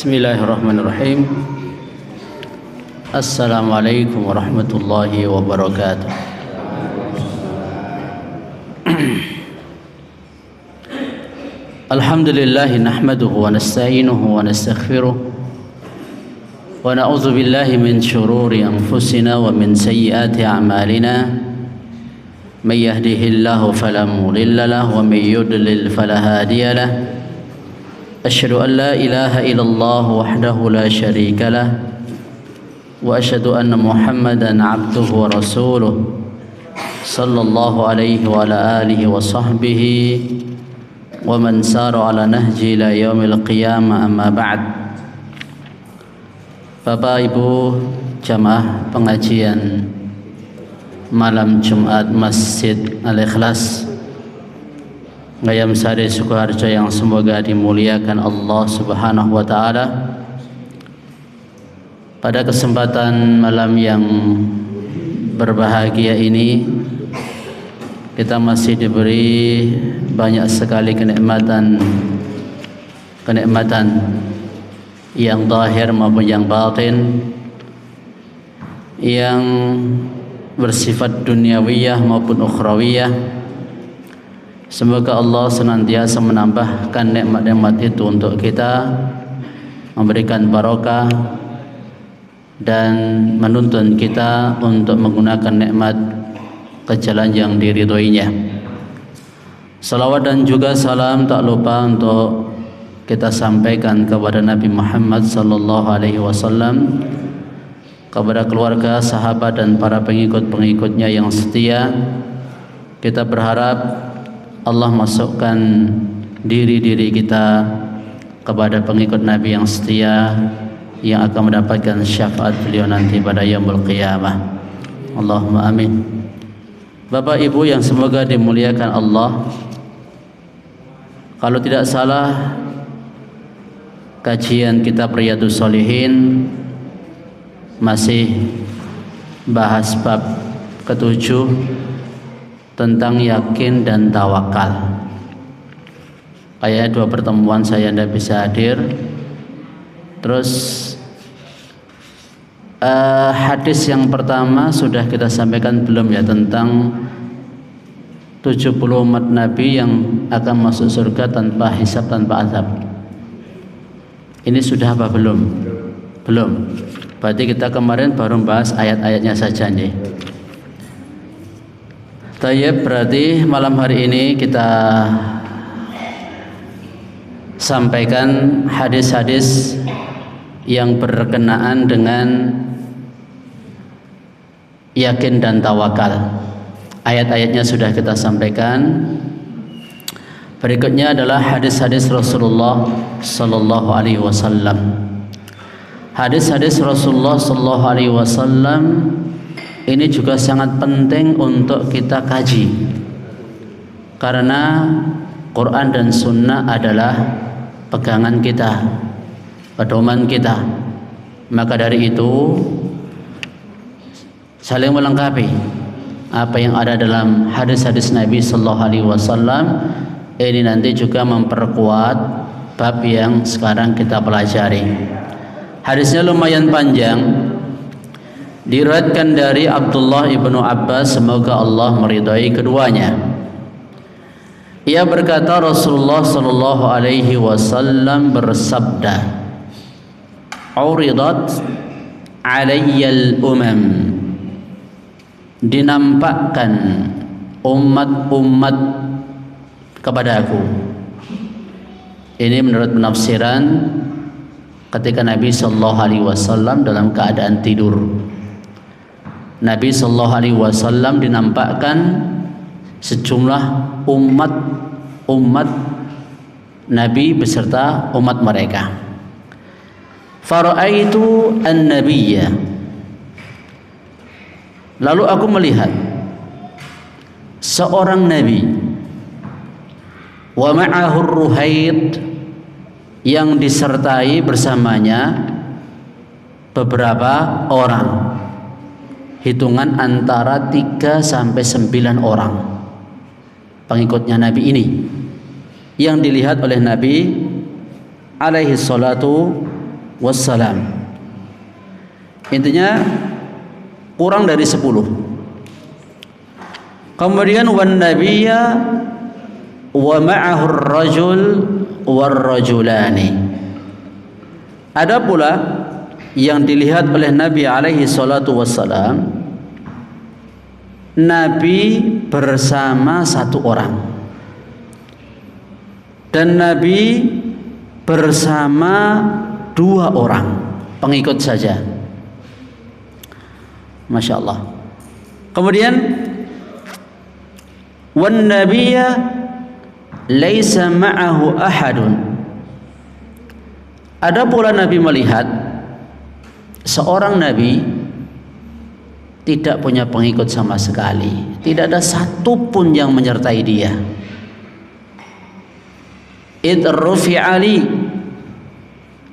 Bismillahirrahmanirrahim. Assalamualaikum warahmatullahi wabarakatuh. Alhamdulillah nahmaduhu wa nasta'inuhu wa nastaghfiruh wa na'udzu billahi min shururi anfusina wa min sayyiati a'malina. May yahdihillahu fala mudilla lahu wa may yudlil fala hadiya lahu. Asyhadu an la ilaha illallah wahdahu la syarika lah wa asyhadu anna Muhammadan abduhu wa rasuluh sallallahu alaihi wa ala alihi wa sahbihi wa man sara ala nahji ila yaumil qiyamah, amma ba'd. Bapak Ibu jamaah pengajian malam Jumat Masjid Al-Ikhlas Ngayam Sari Sukoharjo yang semoga dimuliakan Allah Subhanahu wa taala. Pada kesempatan malam yang berbahagia ini kita masih diberi banyak sekali kenikmatan yang zahir maupun yang batin, yang bersifat duniawiyah maupun ukhrawiyah. Semoga Allah senantiasa menambahkan nikmat-nikmat itu untuk kita, memberikan barokah dan menuntun kita untuk menggunakan nikmat ke jalan yang diridhoinya. Salawat dan juga salam tak lupa untuk kita sampaikan kepada Nabi Muhammad sallallahu alaihi wasallam, kepada keluarga, sahabat dan para pengikut-pengikutnya yang setia. Kita berharap Allah masukkan diri-diri kita kepada pengikut Nabi yang setia, yang akan mendapatkan syafaat beliau nanti pada yaumul qiyamah. Allahumma amin. Bapak Ibu yang semoga dimuliakan Allah, kalau tidak salah kajian kitab Riyadhus Shalihin masih bahas bab ke-7 tentang yakin dan tawakal. Kayaknya 2 pertemuan saya tidak bisa hadir. Terus hadis yang pertama sudah kita sampaikan belum ya, tentang 70 umat Nabi yang akan masuk surga tanpa hisab, tanpa azab. Ini sudah apa belum? Belum. Berarti kita kemarin baru bahas ayat-ayatnya saja nih. Tayyib, berarti malam hari ini kita sampaikan hadis-hadis yang berkenaan dengan yakin dan tawakal. Ayat-ayatnya sudah kita sampaikan. Berikutnya adalah hadis-hadis Rasulullah sallallahu alaihi wasallam. Hadis-hadis Rasulullah sallallahu alaihi wasallam ini juga sangat penting untuk kita kaji, karena Quran dan Sunnah adalah pegangan kita, pedoman kita. Maka dari itu saling melengkapi apa yang ada dalam hadis-hadis Nabi sallallahu alaihi wasallam. Ini nanti juga memperkuat bab yang sekarang kita pelajari. Hadisnya lumayan panjang. Diriwayatkan dari Abdullah ibnu Abbas, semoga Allah meridai keduanya. Ia berkata, Rasulullah sallallahu alaihi wasallam bersabda, "Uridat alayyal umam." Dinampakkan umat-umat kepadaku. Ini menurut penafsiran ketika Nabi sallallahu alaihi wasallam dalam keadaan tidur. Nabi sallallahu alaihi wasallam dinampakkan sejumlah umat Nabi beserta umat mereka. Fara'aitu an-nabiyya. Lalu aku melihat seorang nabi, wa ma'ahu ruhaid, yang disertai bersamanya beberapa orang, hitungan antara 3 sampai 9 orang pengikutnya Nabi ini, yang dilihat oleh Nabi alaihi salatu wassalam. Intinya kurang dari 10. Kemudian wan nabiyya wa ma'ahu ar-rajul war-rajulani. Ada pula yang dilihat oleh Nabi alaihi salatu wassalam, Nabi bersama satu orang dan Nabi bersama 2 orang pengikut saja. Masya Allah. Kemudian wan nabiyya laisa ma'ahu ahadun. Ada pula Nabi melihat seorang Nabi tidak punya pengikut sama sekali, tidak ada satu pun yang menyertai dia. Id rufi'a li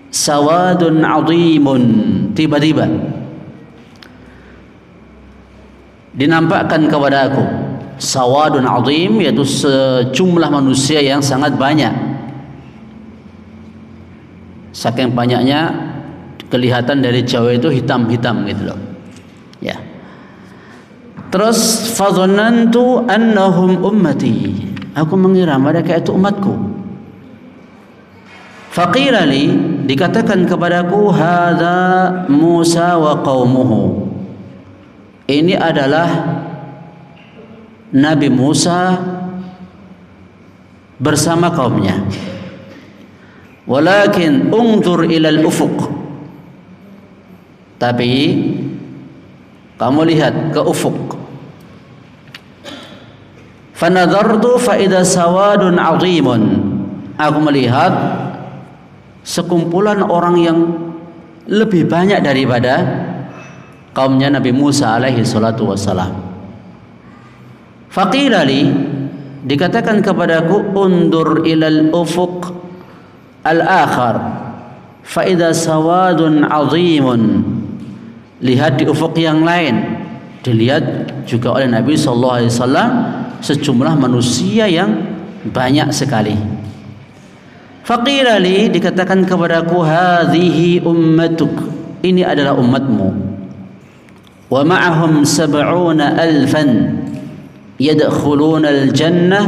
sawadun 'azimun, tiba-tiba dinampakkan kepada aku sawadun 'azim, yaitu sejumlah manusia yang sangat banyak. Saking banyaknya kelihatan dari jauh itu hitam-hitam gitu loh. Ya. Terus fadhannantu annahum ummati. Aku mengira mereka itu umatku. Faqila li, dikatakan kepadaku, hadza Musa wa qaumuhu. Ini adalah Nabi Musa bersama kaumnya. Walakin unzur ila al-ufuq. Tapi kamu lihat ke ufuk. Fanadhartu fa idza sawadun 'azimun. Aku melihat sekumpulan orang yang lebih banyak daripada kaumnya Nabi Musa alaihi salatu wassalam. Faqila li, dikatakan kepadaku, undur ilal ufuq al-akhar fa idza sawadun 'azimun. Lihat di ufuk yang lain. Dilihat juga oleh Nabi sallallahu alaihi wasallam sejumlah manusia yang banyak sekali. Faqila li, dikatakan kepadaku, hadhihi ummatuk. Ini adalah umatmu. Wa ma'ahum 70,000 yadkhuluna al-jannah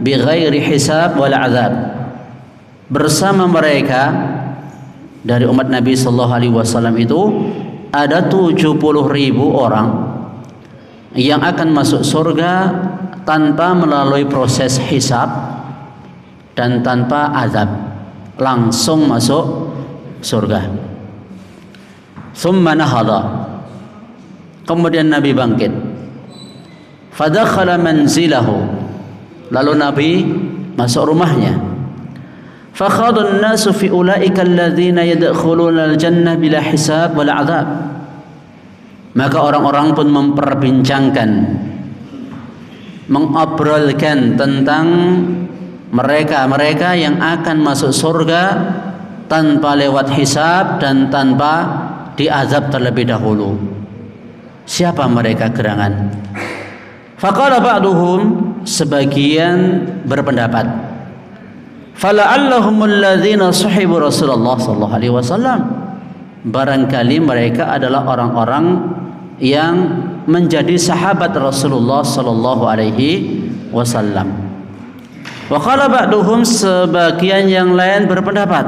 bighairi hisab wal 'adzab. Bersama mereka dari umat Nabi sallallahu alaihi wasallam itu ada 70.000 orang yang akan masuk surga tanpa melalui proses hisab dan tanpa azab, langsung masuk surga. Thumma nahada, kemudian Nabi bangkit. Fadakhala manzilahu, lalu Nabi masuk rumahnya. Fakhadun nasu fi ulaika alladzina yadkhuluna al-jannah bila hisab wala adzab. Maka orang-orang pun memperbincangkan, mengobrolkan tentang mereka yang akan masuk surga tanpa lewat hisab dan tanpa diazab terlebih dahulu. Siapa mereka gerangan? Faqala ba'duhum, sebagian berpendapat, fala'allahumul ladzina sahibu Rasulullah sallallahu alaihi wasallam. Barangkali mereka adalah orang-orang yang menjadi sahabat Rasulullah sallallahu alaihi wasallam. Wa qala ba'duhum, sebagian yang lain berpendapat,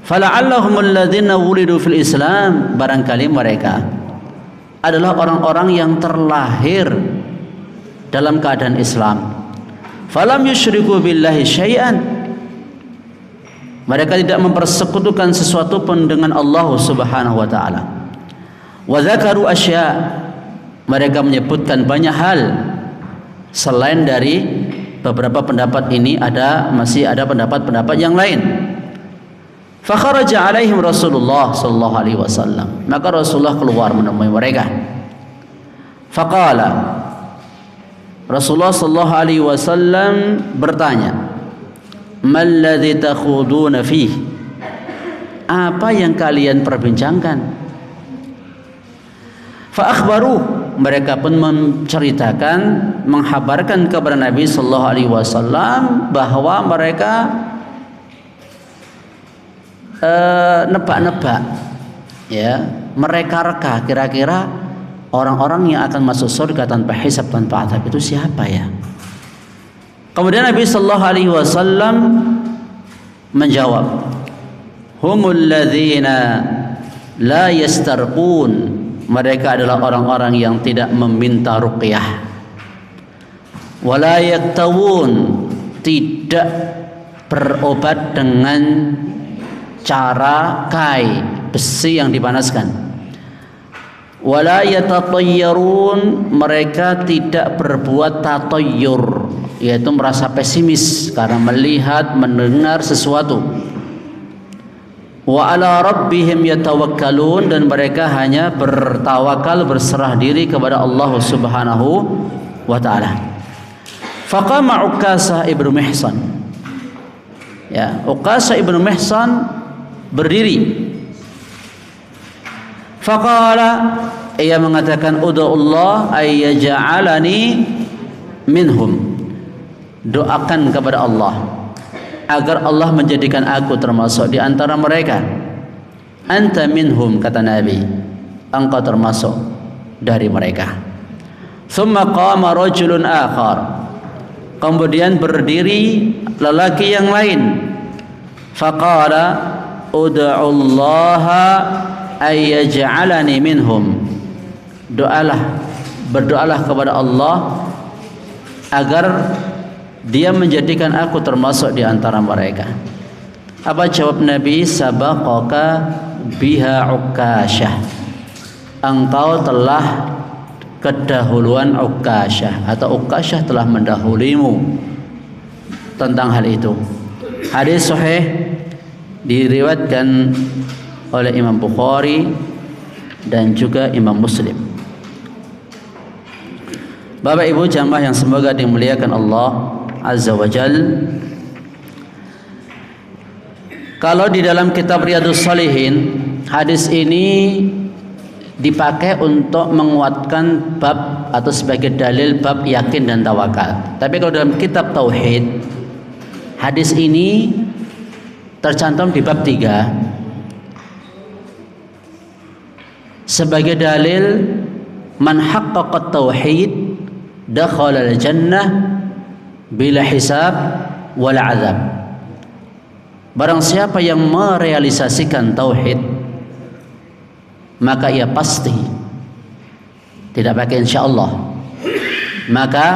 fala'allahumul ladzina wulidu fil Islam. Barangkali mereka adalah orang-orang yang terlahir dalam keadaan Islam. Falam yusyriku billahi syai'an. Mereka tidak mempersekutukan sesuatu pun dengan Allah Subhanahu wa taala. Wa dzakaru asya', mereka menyebutkan banyak hal selain dari beberapa pendapat ini, masih ada pendapat-pendapat yang lain. Fa kharaja alaihim Rasulullah sallallahu alaihi wasallam. Maka Rasulullah keluar menemui mereka. Faqala, Rasulullah sallallahu alaihi wasallam bertanya, "Mal ladzi takhuduna fihi?" Apa yang kalian perbincangkan? Fa akhbaru, mereka pun menceritakan, menghabarkan kepada Nabi sallallahu alaihi wasallam bahwa mereka nebak-nebak, ya, mereka-reka kira-kira orang-orang yang akan masuk surga tanpa hisab, tanpa azab itu siapa ya? Kemudian Nabi sallallahu alaihi wasallam menjawab, humul ladzina la yastarqun, mereka adalah orang-orang yang tidak meminta ruqyah, wala yaktawun, tidak berobat dengan cara kai, besi yang dipanaskan, wala yatatayyarun, mereka tidak berbuat tatayyur, yaitu merasa pesimis karena melihat mendengar sesuatu, wa ala rabbihim yatawakkalun, dan mereka hanya bertawakal, berserah diri kepada Allah Subhanahu wa taala. Faqama Uqasah ibnu Mihsan, ya, Uqasah ibnu Mihsan berdiri. Faqala, ia mengatakan, ud'ullah ayyaj'alani minhum, doakan kepada Allah agar Allah menjadikan aku termasuk di antara mereka. Anta minhum, kata Nabi, engkau termasuk dari mereka. Thumma qama rajulun akhar, kemudian berdiri lelaki yang lain. Faqala ud'ullaha ayyaj'alani minhum, berdoalah kepada Allah agar Dia menjadikan aku termasuk di antara mereka. Apa jawab Nabi? Sabaqaka biha Uqasyah, engkau telah kedahuluan Uqasyah, atau Uqasyah telah mendahulimu tentang hal itu. Hadis sahih diriwayatkan oleh Imam Bukhari dan juga Imam Muslim. Bapak Ibu jamaah yang semoga dimuliakan Allah Azza wa Jal, kalau di dalam kitab Riyadhus Shalihin, hadis ini dipakai untuk menguatkan bab atau sebagai dalil bab yakin dan tawakal. Tapi kalau dalam kitab Tauhid, hadis ini tercantum di bab 3 sebagai dalil man haqqaqat tauhid dakhala al-jannah bila hisab wala azab. Barang siapa yang merealisasikan tauhid, maka ia pasti, tidak pakai insyaallah, maka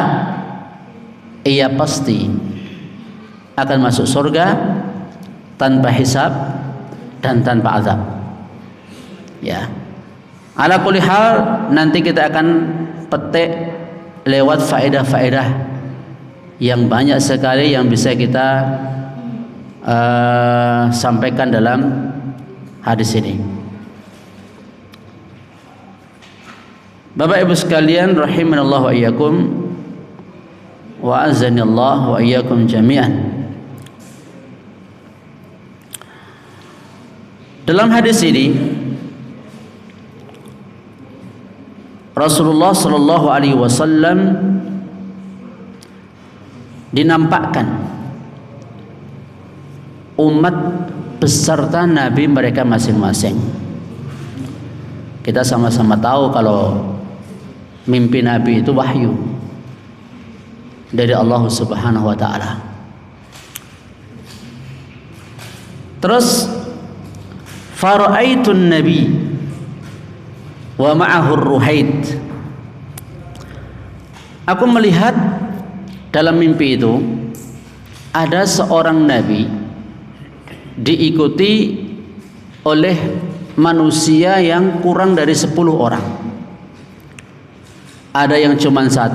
ia pasti akan masuk surga tanpa hisab dan tanpa azab. Ya. Ala kulli hal, nanti kita akan petik lewat faedah-faedah yang banyak sekali yang bisa kita sampaikan dalam hadis ini. Bapak Ibu sekalian rahimanallahu wa iyyakum wa azanillahu wa iyyakum jami'an. Dalam hadis ini Rasulullah sallallahu alaihi wasallam dinampakkan umat beserta nabi mereka masing-masing. Kita sama-sama tahu kalau mimpi nabi itu wahyu dari Allah Subhanahu wa taala. Terus fara'aitun nabi wa ma'ahu ruhaid, aku melihat dalam mimpi itu ada seorang nabi diikuti oleh manusia yang kurang dari 10 orang. Ada yang cuma 1,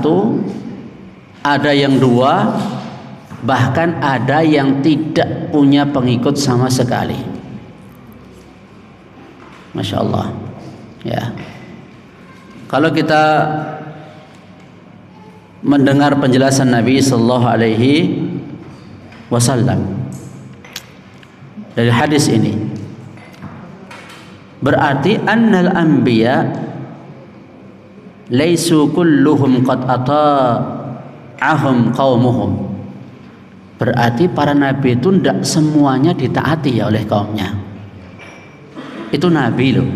ada yang 2, bahkan ada yang tidak punya pengikut sama sekali. Masya Allah. Ya. Kalau kita mendengar penjelasan Nabi sallallahu alaihi wasallam dari hadis ini, berarti annal anbiya laisu kulluhum qad ata'ahum qaumuhum. Berarti para nabi itu tidak semuanya ditaati ya oleh kaumnya. itu nabi loh.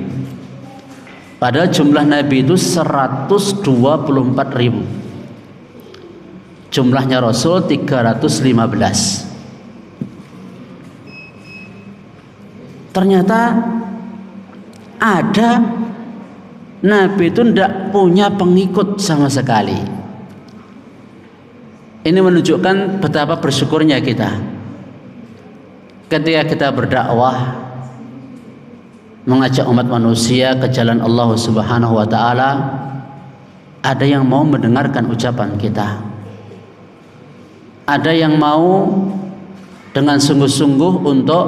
Padahal jumlah nabi itu 124.000. Jumlahnya Rasul 315. Ternyata ada nabi itu tidak punya pengikut sama sekali. Ini menunjukkan betapa bersyukurnya kita ketika kita berdakwah, mengajak umat manusia ke jalan Allah Subhanahu wa taala, ada yang mau mendengarkan ucapan kita. Ada yang mau dengan sungguh-sungguh untuk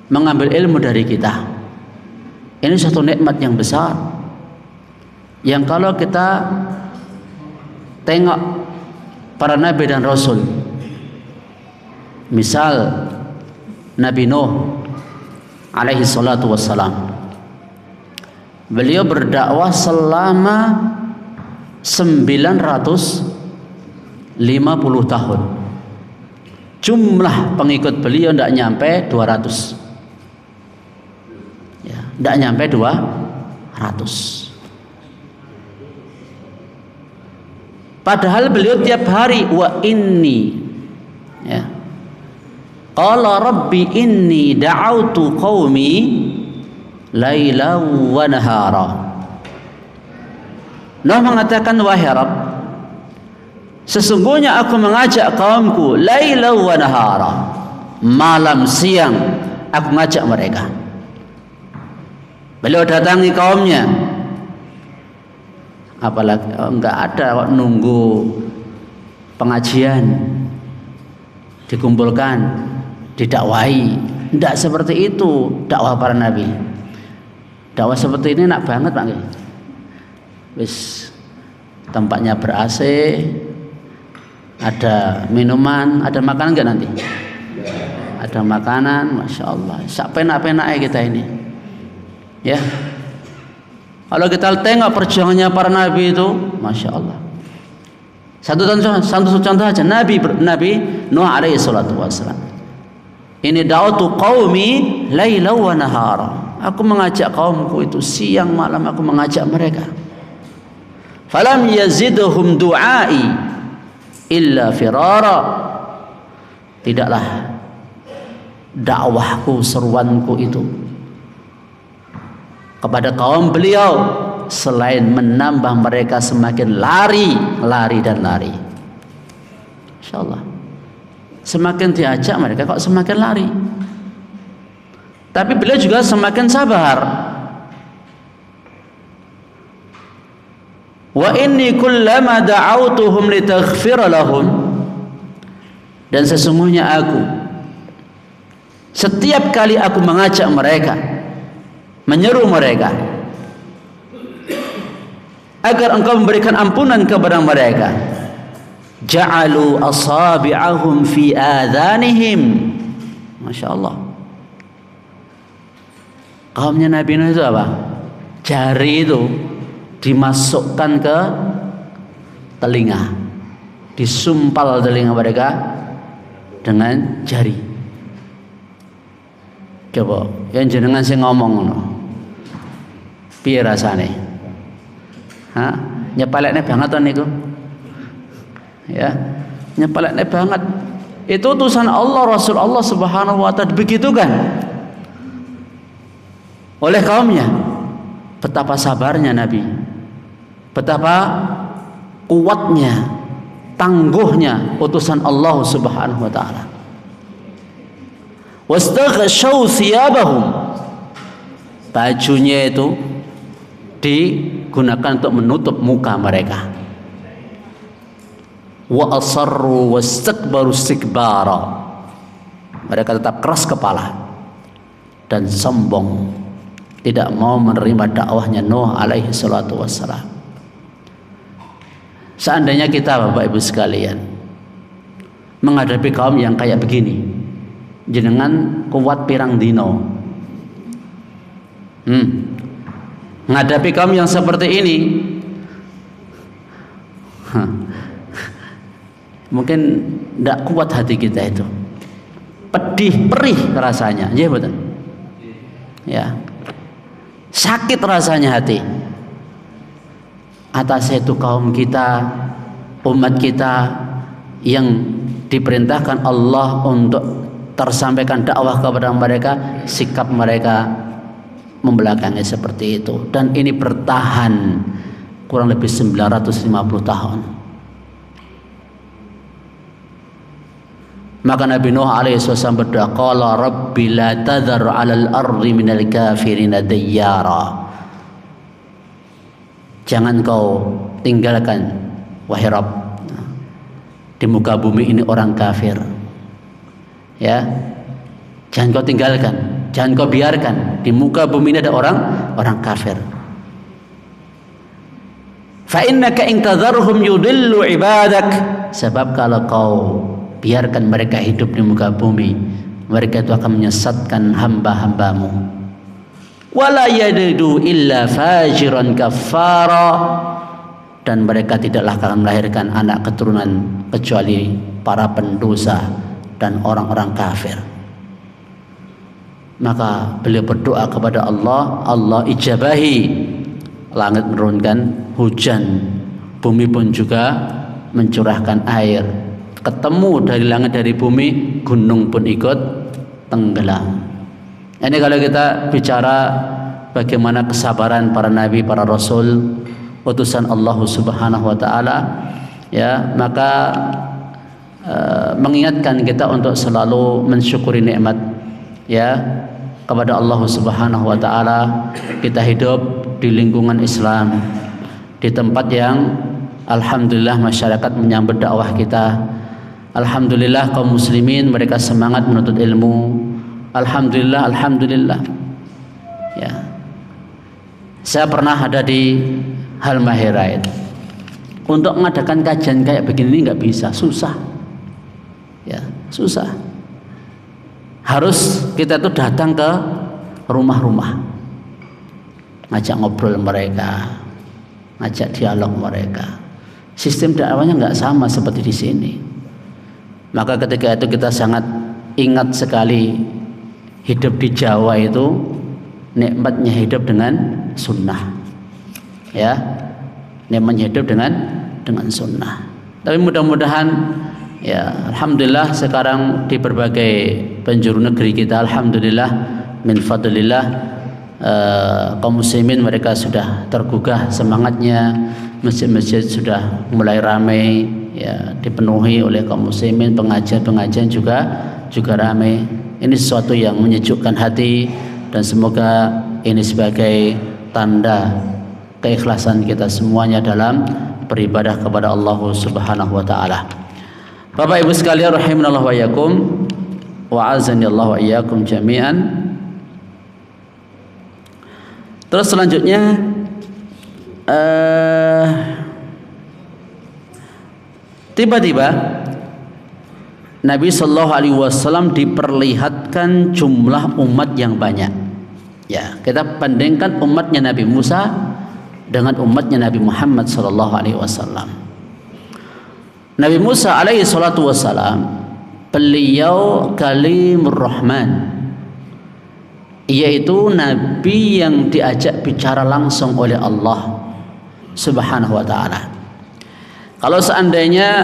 mengambil ilmu dari kita. Ini satu nikmat yang besar, yang kalau kita tengok para nabi dan rasul, misal Nabi Nuh alaihi salatu wassalam, beliau berdakwah selama 950 tahun. Jumlah pengikut beliau tidak nyampe 200 ya, tidak nyampe 200. Padahal beliau tiap hari wa inni, ya, qala rabbi inni da'autu qaumi laila wa nahara. Nuh mengatakan, wahai Rabb, sesungguhnya aku mengajak kaumku laila wa nahara, malam siang aku mengajak mereka. Beliau datangi kaumnya, apalagi enggak ada nunggu pengajian dikumpulkan didakwai. Tidak seperti itu dakwah para nabi. Dakwah seperti ini enak banget Pak. Wis tempatnya ber-AC, ada minuman, ada makanan enggak nanti? Ada makanan, masya Allah. Sak penak-penaknya kita ini, ya. Kalau kita tengok perjuangannya para nabi itu, masya Allah. Satu contoh aja, Nabi Nuh alaihi salatu wassalam. Ini da'utu qaumi laila wa nahara. Aku mengajak kaumku itu siang malam, aku mengajak mereka. Falam yazidhum du'ai illa firara. Tidaklah dakwahku, seruanku itu kepada kaum beliau selain menambah mereka semakin lari dan lari. Insyaallah semakin diajak mereka kok semakin lari. Tapi beliau juga semakin sabar. Wa inni kullama da'autuhum litaghfira lahum, dan sesungguhnya aku setiap kali aku mengajak mereka, menyeru mereka agar engkau memberikan ampunan kepada mereka, ja'alu asabi'ahum fi adhanihim. Masya Allah, kaumnya Nabi Nuh itu apa? Jari itu dimasukkan ke telinga, disumpal telinga mereka dengan jari. Coba yang jenengan sing ngomong ngono, piye rasane? Ha, nyepelekne banget to niku. Ya, nyepelekne banget. Itu utusan Allah, Rasul Allah Subhanahu wa taala, begitu kan? Oleh kaumnya. Betapa sabarnya Nabi, betapa kuatnya, tangguhnya utusan Allah Subhanahu wa taala. Wastaghshaw thiyabahum, bajunya itu digunakan untuk menutup muka mereka. Wa asarru wastakbaru istikbara, mereka tetap keras kepala dan sombong, tidak mau menerima dakwahnya Nuh alaihi salatu wassalam. Seandainya kita Bapak Ibu sekalian menghadapi kaum yang kayak begini, jenengan kuat pirang dino? Menghadapi kaum yang seperti ini, mungkin tidak kuat hati kita itu, pedih, perih rasanya, ya betul. Ya. Sakit rasanya hati atas itu kaum kita, umat kita yang diperintahkan Allah untuk tersampaikan dakwah kepada mereka, sikap mereka membelakangi seperti itu, dan ini bertahan kurang lebih 950 tahun. Maka Nabi Nuh alaihi wasallam berdoa, qala rabbi la tadhar 'alal ardi minal kafirina dayyara. Jangan kau tinggalkan wahai Rabb di muka bumi ini orang kafir. Ya. Jangan kau tinggalkan, jangan kau biarkan di muka bumi ini ada orang kafir. Fa innaka in tadharhum yudillu ibadak. Sebab kalau kau biarkan mereka hidup di muka bumi, mereka itu akan menyesatkan hamba-hambamu. Wala yalidu illa fajiran kafara. Dan mereka tidaklah akan melahirkan anak keturunan kecuali para pendosa dan orang-orang kafir. Maka beliau berdoa kepada Allah, Allah ijabahi. Langit menurunkan hujan, bumi pun juga mencurahkan air. Ketemu dari langit dari bumi, gunung pun ikut tenggelam. Ini kalau kita bicara bagaimana kesabaran para nabi, para rasul, utusan Allah Subhanahu wa taala, ya, maka mengingatkan kita untuk selalu mensyukuri nikmat, ya, kepada Allah Subhanahu wa taala. Kita hidup di lingkungan Islam, di tempat yang alhamdulillah masyarakat menyambut dakwah kita. Alhamdulillah kaum muslimin mereka semangat menuntut ilmu. Alhamdulillah, alhamdulillah. Ya. Saya pernah ada di Halmahera. Untuk mengadakan kajian kayak begini nggak bisa, susah. Ya, susah. Harus kita tuh datang ke rumah-rumah, ngajak ngobrol mereka, ngajak dialog mereka. Sistem dakwahnya nggak sama seperti di sini. Maka ketika itu kita sangat ingat sekali hidup di Jawa itu nikmatnya hidup dengan sunnah, ya, nikmatnya hidup dengan sunnah. Tapi mudah-mudahan, ya, alhamdulillah sekarang di berbagai penjuru negeri kita, alhamdulillah min fadlillah, kaum muslimin mereka sudah tergugah semangatnya, masjid-masjid sudah mulai ramai, ya, dipenuhi oleh kaum muslimin, pengajian-pengajian juga ramai. Ini sesuatu yang menyejukkan hati, dan semoga ini sebagai tanda keikhlasan kita semuanya dalam beribadah kepada Allah Subhanahu wa taala. Bapak Ibu sekalian rahimanallah wa iyyakum, wa azanillahu wa iyyakum jami'an. Terus selanjutnya tiba-tiba Nabi Shallallahu Alaihi Wasallam diperlihatkan jumlah umat yang banyak. Ya, kita bandingkan umatnya Nabi Musa dengan umatnya Nabi Muhammad Shallallahu Alaihi Wasallam. Nabi Musa alaihi salatu wassalam, beliau kalimur rahman, yaitu nabi yang diajak bicara langsung oleh Allah Subhanahu wa taala. Kalau seandainya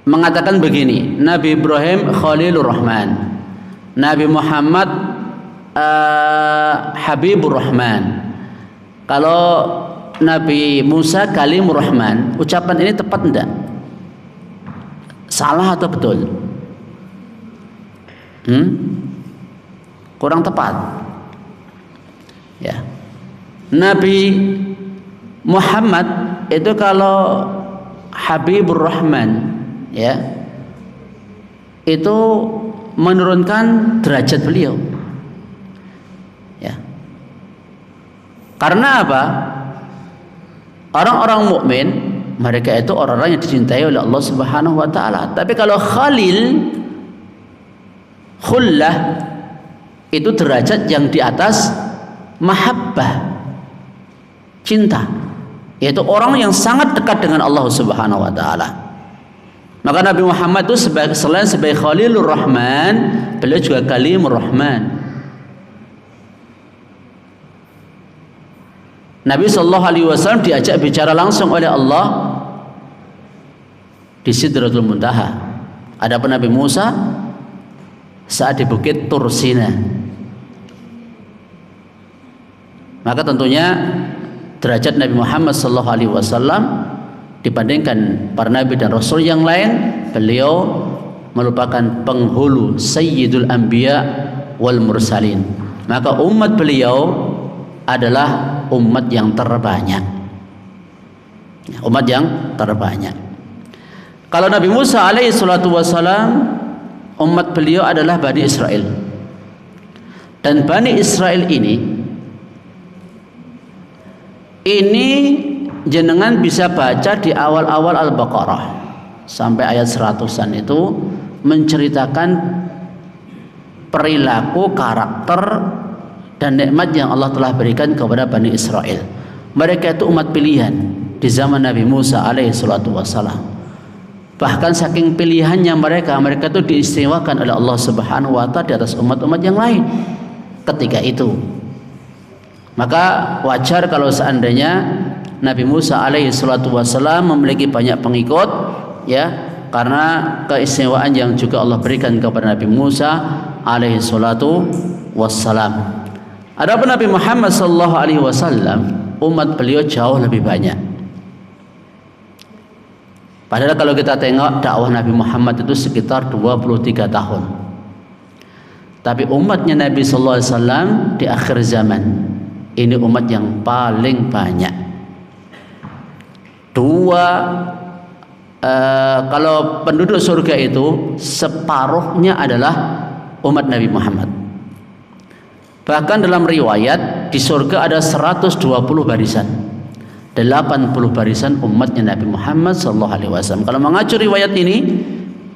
mengatakan begini, Nabi Ibrahim Khalilur Rahman, Nabi Muhammad Habibur Rahman, kalau Nabi Musa Kalimur Rahman, ucapan ini tepat enggak? Salah atau betul? Kurang tepat. Ya. Nabi Muhammad itu kalau Habibur Rahman, ya, itu menurunkan derajat beliau. Ya. Karena apa? Orang-orang mukmin mereka itu orang-orang yang dicintai oleh Allah Subhanahu wa taala. Tapi kalau Khalil, khullah, itu derajat yang di atas mahabbah, cinta, yaitu orang yang sangat dekat dengan Allah Subhanahu wa taala. Maka Nabi Muhammad itu selain sebagai Khalilur Rahman, beliau juga Kalimur Rahman, Nabi Shallallahu Alaihi Wasallam diajak bicara langsung oleh Allah di Sidratul Muntaha. Adapun Nabi Musa saat di Bukit Tursina. Maka tentunya derajat Nabi Muhammad Shallallahu Alaihi Wasallam dibandingkan para nabi dan rasul yang lain, beliau merupakan penghulu Sayyidul Anbiya wal Mursalin. Maka umat beliau adalah umat yang terbanyak. Umat yang terbanyak. Kalau Nabi Musa alaihi salatu wassalam, umat beliau adalah Bani Israel. Dan Bani Israel ini jenengan bisa baca di awal-awal Al-Baqarah sampai ayat 100-an itu menceritakan perilaku, karakter dan nikmat yang Allah telah berikan kepada Bani Israel. Mereka itu umat pilihan di zaman Nabi Musa alaihi salatu wassalam. Bahkan saking pilihannya mereka itu diistimewakan oleh Allah Subhanahu wa taala di atas umat-umat yang lain ketika itu. Maka wajar kalau seandainya Nabi Musa alaihi salatu wassalam memiliki banyak pengikut, ya, karena keistimewaan yang juga Allah berikan kepada Nabi Musa alaihi salatu wassalam. Adapun Nabi Muhammad sallallahu alaihi wasallam, umat beliau jauh lebih banyak. Padahal kalau kita tengok dakwah Nabi Muhammad itu sekitar 23 tahun. Tapi umatnya Nabi sallallahu alaihi wasallam di akhir zaman ini umat yang paling banyak. Kalau penduduk surga itu separuhnya adalah umat Nabi Muhammad. Bahkan dalam riwayat di surga ada 120 barisan, 80 barisan umatnya Nabi Muhammad SAW. Kalau mengacu riwayat ini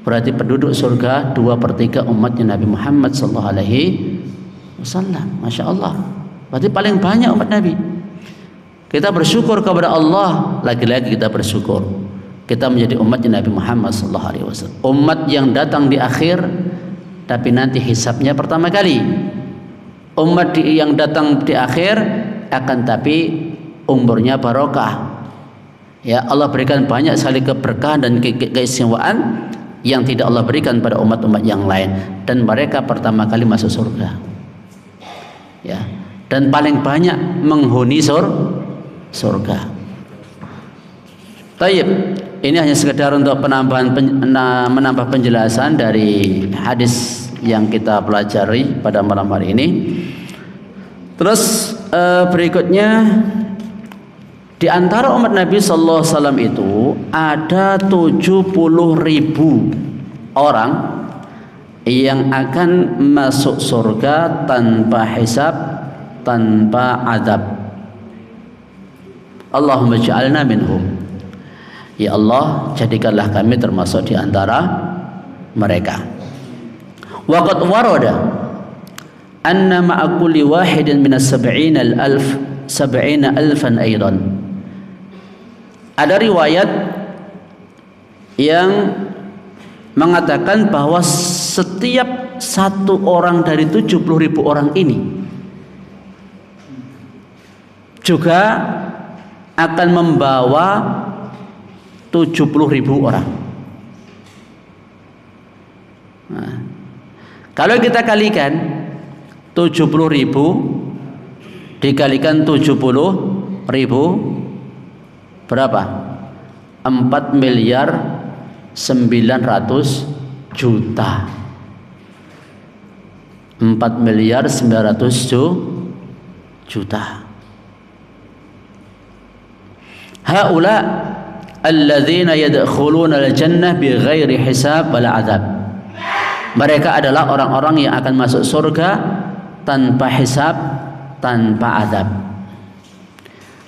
berarti penduduk surga 2/3 umatnya Nabi Muhammad SAW. Masya Allah, berarti paling banyak umat Nabi. Kita bersyukur kepada Allah, lagi-lagi kita bersyukur kita menjadi umatnya Nabi Muhammad SAW. Umat yang datang di akhir, tapi nanti hisabnya pertama kali. Umat yang datang di akhir akan tapi umurnya barokah. Ya, Allah berikan banyak sekali keberkahan dan keistimewaan yang tidak Allah berikan pada umat-umat yang lain, dan mereka pertama kali masuk surga. Ya, dan paling banyak menghuni surga. Taib, ini hanya sekedar untuk menambah penjelasan dari hadis yang kita pelajari pada malam hari ini. Terus berikutnya, di antara umat Nabi sallallahu alaihi wasallam itu ada 70.000 orang yang akan masuk surga tanpa hisab, tanpa azab. Allahumma ja'alna minhum. Ya Allah, jadikanlah kami termasuk di antara mereka. Wa qad warada anna ma'a kulli wahidin min as-sab'ina alfan aidan. Ada riwayat yang mengatakan bahwa setiap satu orang dari 70.000 orang ini juga akan membawa 70.000 orang. Nah, kalau kita kalikan 70.000 dikalikan 70.000 berapa? 4.900.000.000. 4.900.000.000. Haula alladzina yadkhuluna al-jannah bighairi hisab wala azab. Mereka adalah orang-orang yang akan masuk surga tanpa hisab, tanpa azab.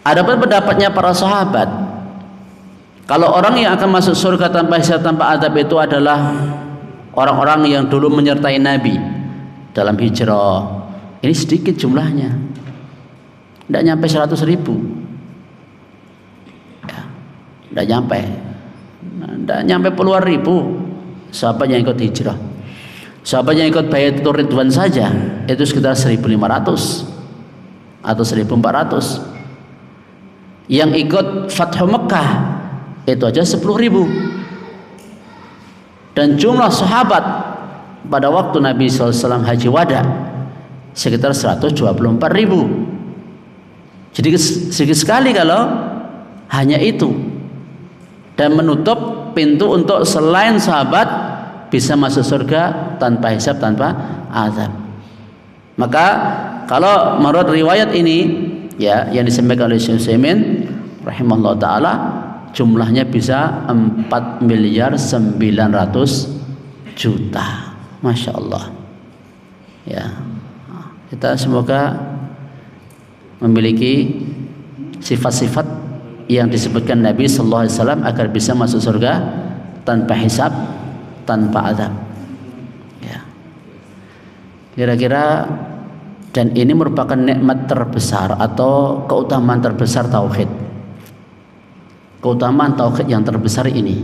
Adapun pendapatnya para sahabat, kalau orang yang akan masuk surga tanpa hisab, tanpa azab itu adalah orang-orang yang dulu menyertai Nabi dalam hijrah. Ini sedikit jumlahnya, tidak nyampe 100.000. Tidak nyampe puluhan ribu sahabat yang ikut hijrah. Sahabat yang ikut Baiatur Ridwan saja itu sekitar 1.500 atau 1.400. Yang ikut Fathu Mekah itu aja 10.000. Dan jumlah sahabat pada waktu Nabi SAW haji wada sekitar 124.000. Jadi sedikit sekali kalau hanya itu, dan menutup pintu untuk selain sahabat bisa masuk surga tanpa hisab, tanpa azab. Maka kalau menurut riwayat ini ya yang disampaikan oleh Syekh Utsaimin rahimahullah taala, jumlahnya bisa 4.900.000.000. Masya Allah. Ya, kita semoga memiliki sifat-sifat yang disebutkan Nabi Sallallahu Alaihi Wasallam agar bisa masuk surga tanpa hisab, tanpa azab. Ya. Kira-kira, dan ini merupakan nikmat terbesar atau keutamaan terbesar tauhid. Keutamaan tauhid yang terbesar ini,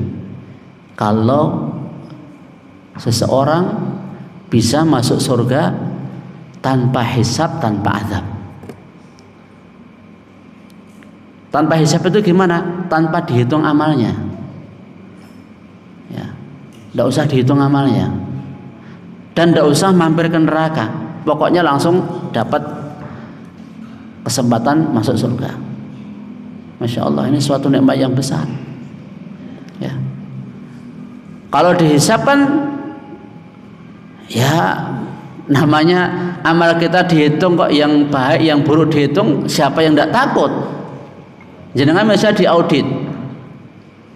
kalau seseorang bisa masuk surga tanpa hisab, tanpa azab. Tanpa hisab itu gimana? Tanpa dihitung amalnya. Ya, tidak usah dihitung amalnya, dan tidak usah mampir ke neraka. Pokoknya langsung dapat kesempatan masuk surga. Masya Allah, ini suatu nikmat yang besar. Ya, kalau dihisab kan, ya namanya amal kita dihitung kok, yang baik yang buruk dihitung, siapa yang tidak takut? Jenengan bisa diaudit,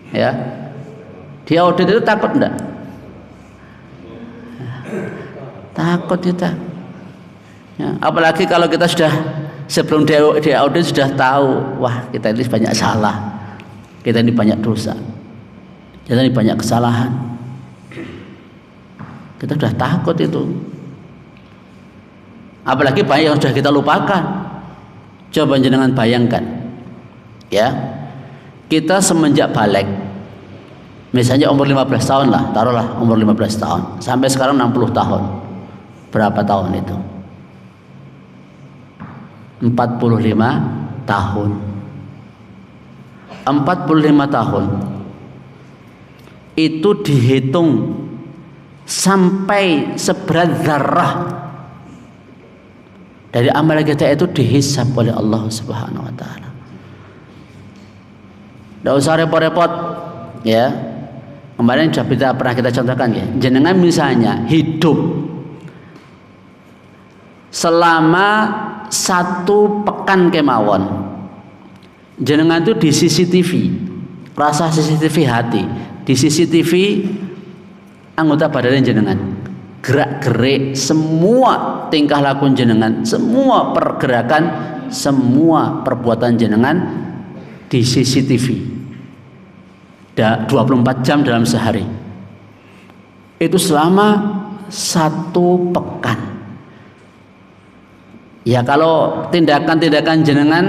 ya, diaudit itu takut enggak? Takut kita, ya, apalagi kalau kita sudah sebelum diaudit sudah tahu, wah kita ini banyak salah, kita ini banyak dosa, kita ini banyak kesalahan, kita sudah takut itu. Apalagi banyak yang sudah kita lupakan. Coba jenengan bayangkan, ya, kita semenjak balik, misalnya umur 15 tahun lah, taruhlah umur 15 tahun sampai sekarang 60 tahun. Berapa tahun itu? 45 tahun. 45 tahun itu dihitung sampai seberat zarrah dari amal kita, itu dihisab oleh Allah Subhanahu wa taala. Tidak usah repot-repot, ya. Kemarin sudah pernah kita contohkan, ya. Jenengan misalnya hidup selama 1 pekan kemawon, jenengan itu di CCTV, rasa CCTV hati, di CCTV anggota badan jenengan, gerak-gerik semua tingkah laku jenengan, semua pergerakan, semua perbuatan jenengan di CCTV 24 jam dalam sehari. Itu selama 1 pekan. Ya, kalau tindakan-tindakan jenengan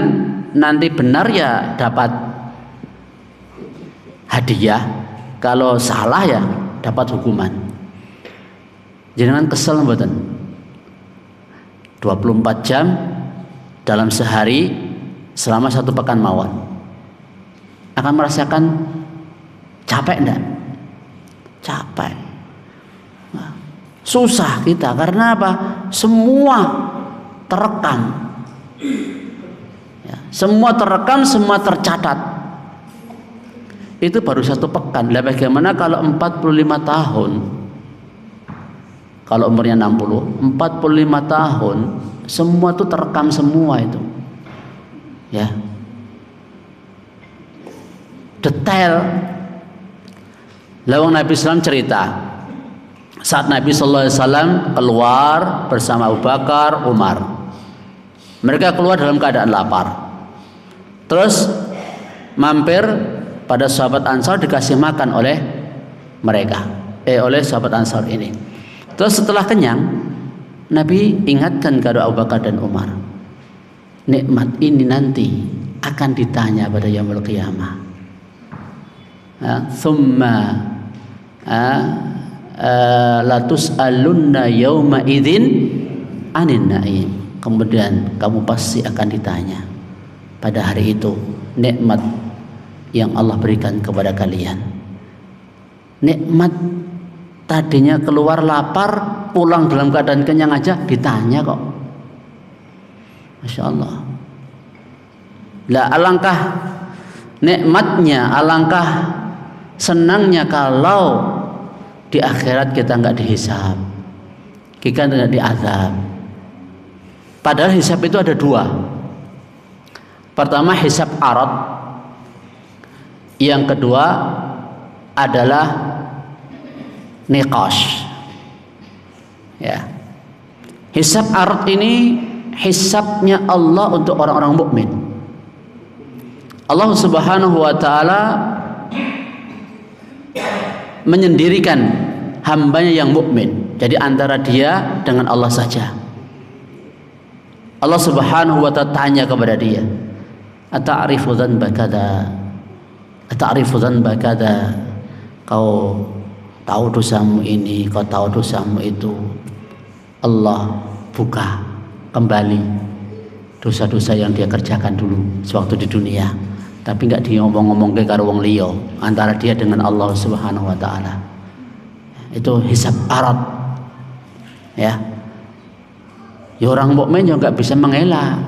nanti benar, ya dapat hadiah. Kalau salah, ya dapat hukuman. Jenengan kesel mboten? 24 jam dalam sehari selama 1 pekan mawon. Akan merasakan capek enggak? Capek. Nah, susah kita, karena apa? Semua terekam, ya, semua terekam, semua tercatat. Itu baru 1 pekan. Lah bagaimana kalau 45 tahun? Kalau umurnya 60, 45 tahun, semua itu terekam semua itu, ya, detail. Lawang Nabi SAW cerita, saat Nabi SAW keluar bersama Abu Bakar, Umar, mereka keluar dalam keadaan lapar, terus mampir pada sahabat Ansar, dikasih makan oleh mereka, oleh sahabat Ansar ini. Terus setelah kenyang, Nabi ingatkan kepada Abu Bakar dan Umar, nikmat ini nanti akan ditanya pada yaumul qiyamah. Thumma la tus'alunna yawma idzin anin na'im. Kemudian kamu pasti akan ditanya pada hari itu nikmat yang Allah berikan kepada kalian. Nikmat tadinya keluar lapar, pulang dalam keadaan kenyang aja ditanya kok. Masya Allah. Lah alangkah nikmatnya, alangkah senangnya kalau di akhirat kita nggak dihisab, kita nggak diazab. Padahal hisab itu ada dua. Pertama hisab arad, yang kedua adalah niqash. Ya. Hisab arad ini hisabnya Allah untuk orang-orang mukmin. Allah Subhanahu wa taala menyendirikan hambanya yang mukmin. Jadi antara dia dengan Allah saja. Allah Subhanahu wa ta'ala tanya kepada dia, ata'rifu dzanba kada, ata'rifu dzanba kada, kau tahu dosamu ini, kau tahu dosamu itu. Allah buka kembali dosa-dosa yang dia kerjakan dulu sewaktu di dunia, tapi nggak diomong-omong ke karo wong liya, antara dia dengan Allah Subhanahu wa ta'ala. Itu hisab arad. Ya. Ya orang mukmin juga nggak bisa mengelak.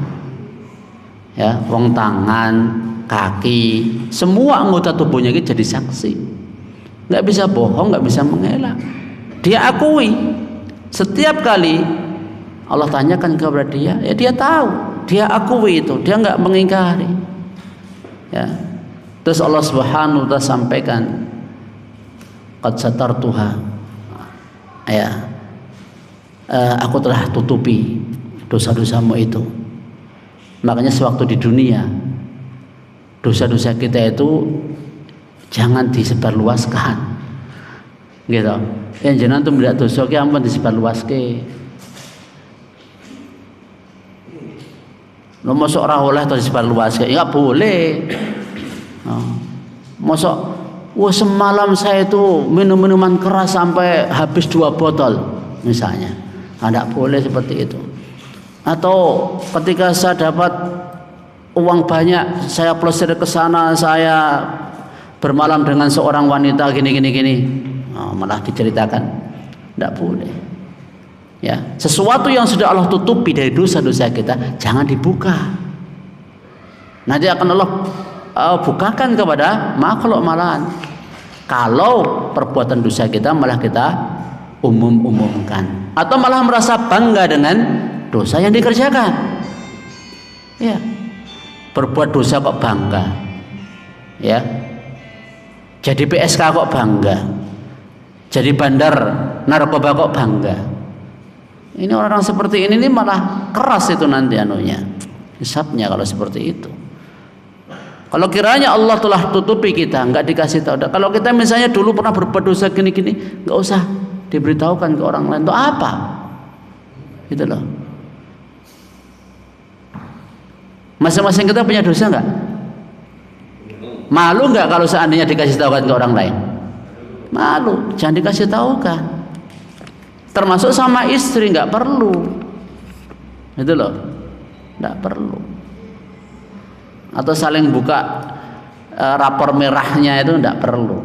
Ya, wong tangan, kaki, semua anggota tubuhnya itu jadi saksi. Nggak bisa bohong, nggak bisa mengelak. Dia akui setiap kali Allah tanyakan kepada dia, ya dia tahu, dia akui itu, dia nggak mengingkari. Ya. Terus Allah Subhanahu wa ta'ala sampaikan, qad satartuha. Ya. Aku telah tutupi dosa-dosamu itu. Makanya sewaktu di dunia dosa-dosa kita itu jangan disebarluaskan, gitu. Yang jenengan tuh tidak dosa ki ampun disebarluaske. Lo mosok ora oleh to disebarluaske, ya boleh. Mosok wah semalam saya itu minum minuman keras sampai habis 2 botol misalnya. Tidak boleh seperti itu. Atau ketika saya dapat uang banyak, saya plesir ke sana, saya bermalam dengan seorang wanita gini. Malah diceritakan. Tidak boleh. Ya, sesuatu yang sudah Allah tutupi dari dosa-dosa kita jangan dibuka. Nanti akan Allah bukakan kepada makhluk malahan. Kalau perbuatan dosa kita malah kita umumkan, atau malah merasa bangga dengan dosa yang dikerjakan. Ya, berbuat dosa kok bangga. Ya, jadi PSK kok bangga, jadi bandar narkoba kok bangga. Ini orang-orang seperti ini malah keras itu nanti anunya, hisabnya kalau seperti itu. Kalau kiranya Allah telah tutupi kita, nggak dikasih tahu. Kalau kita misalnya dulu pernah berbuat dosa gini, nggak usah diberitahukan ke orang lain. Itu apa? Gitu loh. Masing-masing kita punya dosa nggak? Malu nggak kalau seandainya dikasih tahukan ke orang lain? Malu, jangan dikasih tahukan. Termasuk sama istri nggak perlu. Gitu loh, nggak perlu. Atau saling buka rapor merahnya itu nggak perlu.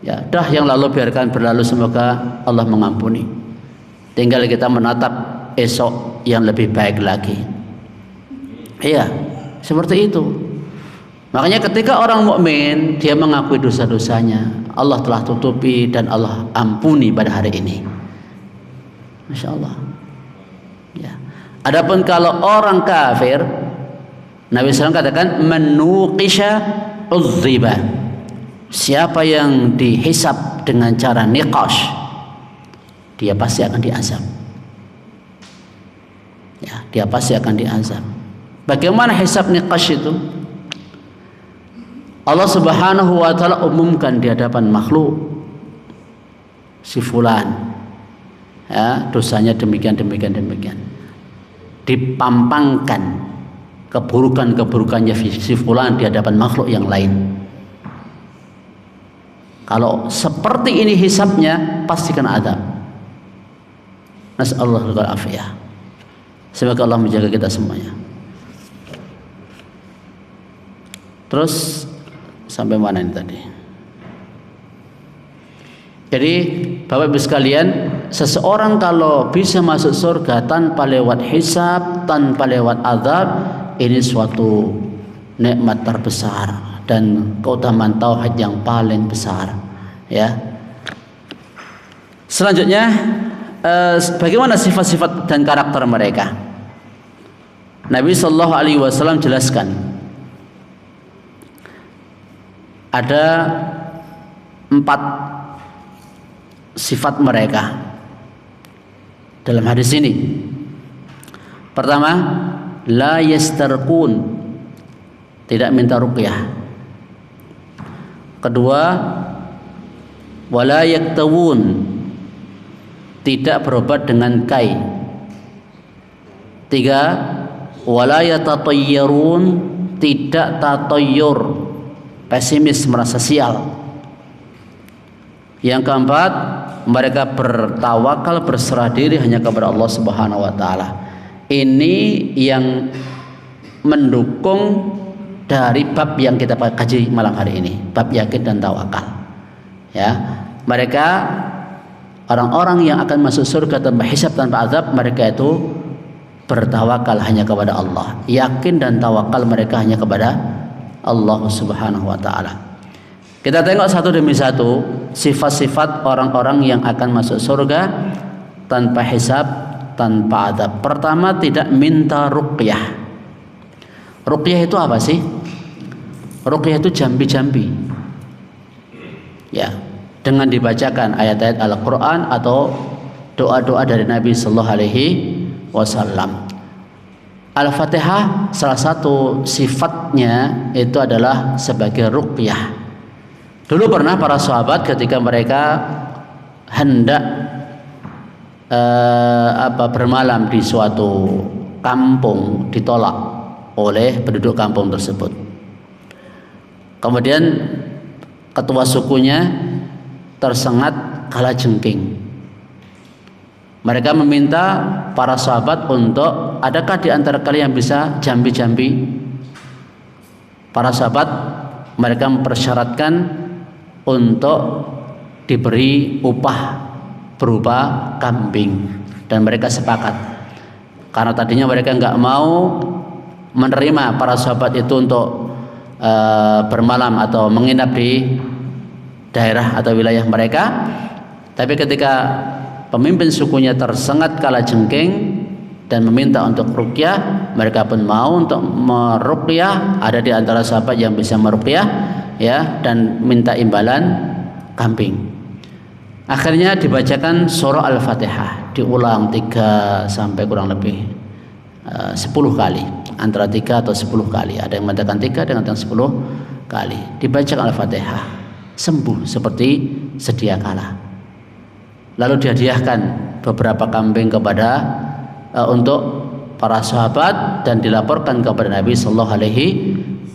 Ya, dah yang lalu biarkan berlalu, semoga Allah mengampuni. Tinggal kita menatap esok yang lebih baik lagi. Iya, seperti itu. Makanya ketika orang mukmin dia mengakui dosa-dosanya, Allah telah tutupi dan Allah ampuni pada hari ini. Masya Allah. Ya. Adapun kalau orang kafir, Nabi SAW katakan menuqisha uzziba. Siapa yang dihisab dengan cara niqash, dia pasti akan diazab. Ya, dia pasti akan diazab. Bagaimana hisab niqash itu? Allah Subhanahu wa ta'ala umumkan di hadapan makhluk, si fulan, ya, dosanya demikian. Dipampangkan keburukannya si fulan di hadapan makhluk yang lain. Kalau seperti ini hisabnya, pastikan adab. Nas'allahu al-afiyah. Semoga Allah menjaga kita semuanya. Terus sampai mana ini tadi? Jadi Bapak Ibu sekalian, seseorang kalau bisa masuk surga tanpa lewat hisab, tanpa lewat azab, ini suatu nikmat terbesar dan keutamaan tauhid yang paling besar, ya. Selanjutnya, bagaimana sifat-sifat dan karakter mereka? Nabi Shallallahu Alaihi Wasallam jelaskan ada 4 sifat mereka dalam hadis ini. Pertama, la yastarqun, tidak minta ruqyah. Kedua, wala yaktawun, tidak berobat dengan kai. 3, wala yatatayyarun, tidak tatayyur, pesimis, merasa sial. Yang keempat, mereka bertawakal, berserah diri hanya kepada Allah Subhanahu wa taala. Ini yang mendukung dari bab yang kita kaji malam hari ini, bab yakin dan tawakal. Ya, mereka orang-orang yang akan masuk surga tanpa hisab, tanpa azab, mereka itu bertawakal hanya kepada Allah. Yakin dan tawakal mereka hanya kepada Allah Subhanahu wa taala. Kita tengok satu demi satu sifat-sifat orang-orang yang akan masuk surga tanpa hisab, tanpa azab. Pertama, tidak minta ruqyah. Ruqyah itu apa sih? Ruqyah itu jambi-jambi. Ya, dengan dibacakan ayat-ayat Al-Qur'an atau doa-doa dari Nabi sallallahu alaihi wasallam. Al-Fatihah salah satu sifatnya itu adalah sebagai ruqyah. Dulu pernah para sahabat ketika mereka hendak bermalam di suatu kampung, ditolak oleh penduduk kampung tersebut. Kemudian ketua sukunya tersengat kalajengking. Mereka meminta para sahabat untuk, adakah di antara kalian yang bisa jambi-jambi? Para sahabat mereka mempersyaratkan untuk diberi upah berupa kambing, dan mereka sepakat karena tadinya mereka nggak mau menerima para sahabat itu untuk bermalam atau menginap di daerah atau wilayah mereka. Tapi ketika pemimpin sukunya tersengat kalajengking dan meminta untuk ruqyah, mereka pun mau untuk meruqyah. Ada di antara sahabat yang bisa meruqyah, ya, dan minta imbalan kambing. Akhirnya dibacakan surah Al-Fatihah, diulang 3 sampai kurang lebih 10 kali, antara 3 atau 10 kali. Ada yang mengatakan 3, ada yang mengatakan 10 kali. Dibacakan Al-Fatihah, sembuh seperti sedia kala. Lalu dihadiahkan beberapa kambing kepada untuk para sahabat dan dilaporkan kepada Nabi sallallahu alaihi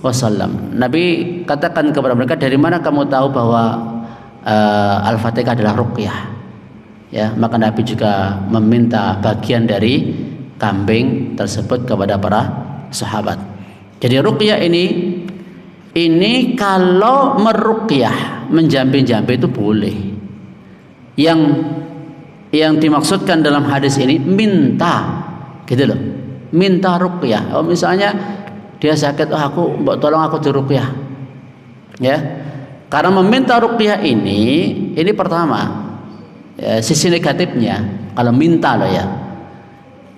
wasallam. Nabi katakan kepada mereka, dari mana kamu tahu bahwa Al-Fatihah adalah ruqyah? Ya, maka Nabi juga meminta bagian dari kambing tersebut kepada para sahabat. Jadi ruqyah ini kalau meruqyah, menjampi-jampi itu boleh. Yang dimaksudkan dalam hadis ini minta, gitu loh, minta ruqyah. Oh, misalnya dia sakit, aku mbok tolong aku diruqyah, ya. Karena meminta ruqyah ini pertama, ya, sisi negatifnya kalau minta loh, ya,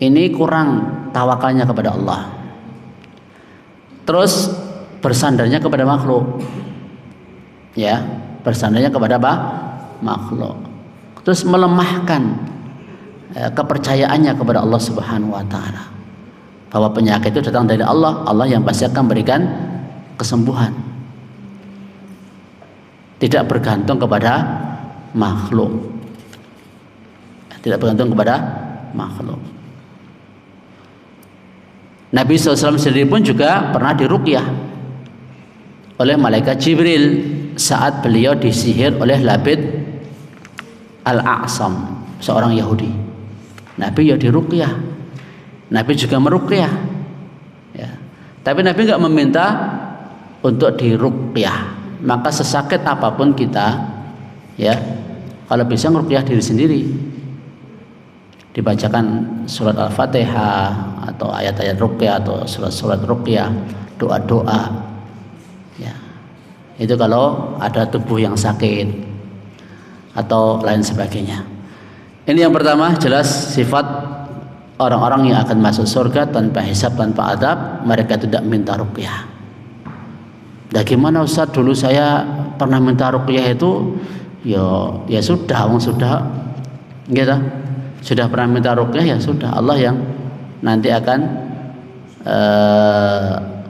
ini kurang tawakalnya kepada Allah. Terus bersandarnya kepada makhluk, ya, bersandarnya kepada apa? Makhluk. Terus melemahkan kepercayaannya kepada Allah Subhanahu wa taala, bahwa penyakit itu datang dari Allah, Allah yang pasti akan berikan kesembuhan, tidak bergantung kepada makhluk, tidak bergantung kepada makhluk. Nabi SAW sendiri pun juga pernah diruqyah oleh malaikat Jibril saat beliau disihir oleh Labid Al-A'sam, seorang Yahudi. Nabi ya diruqyah, Nabi juga meruqyah, ya. Tapi Nabi nggak meminta untuk diruqyah. Maka sesakit apapun kita, ya, kalau bisa ngeruqyah diri sendiri, dibacakan surat Al-Fatihah atau ayat-ayat ruqyah atau surat-surat ruqyah, doa-doa, ya. Itu kalau ada tubuh yang sakit atau lain sebagainya. Ini yang pertama, jelas sifat orang-orang yang akan masuk surga tanpa hisab, tanpa adab, mereka tidak minta ruqyah. Nah, gimana Ustaz, dulu saya pernah minta ruqyah itu, ya sudah, sudah, gitu. Sudah pernah minta ruqyah, ya sudah, Allah yang nanti akan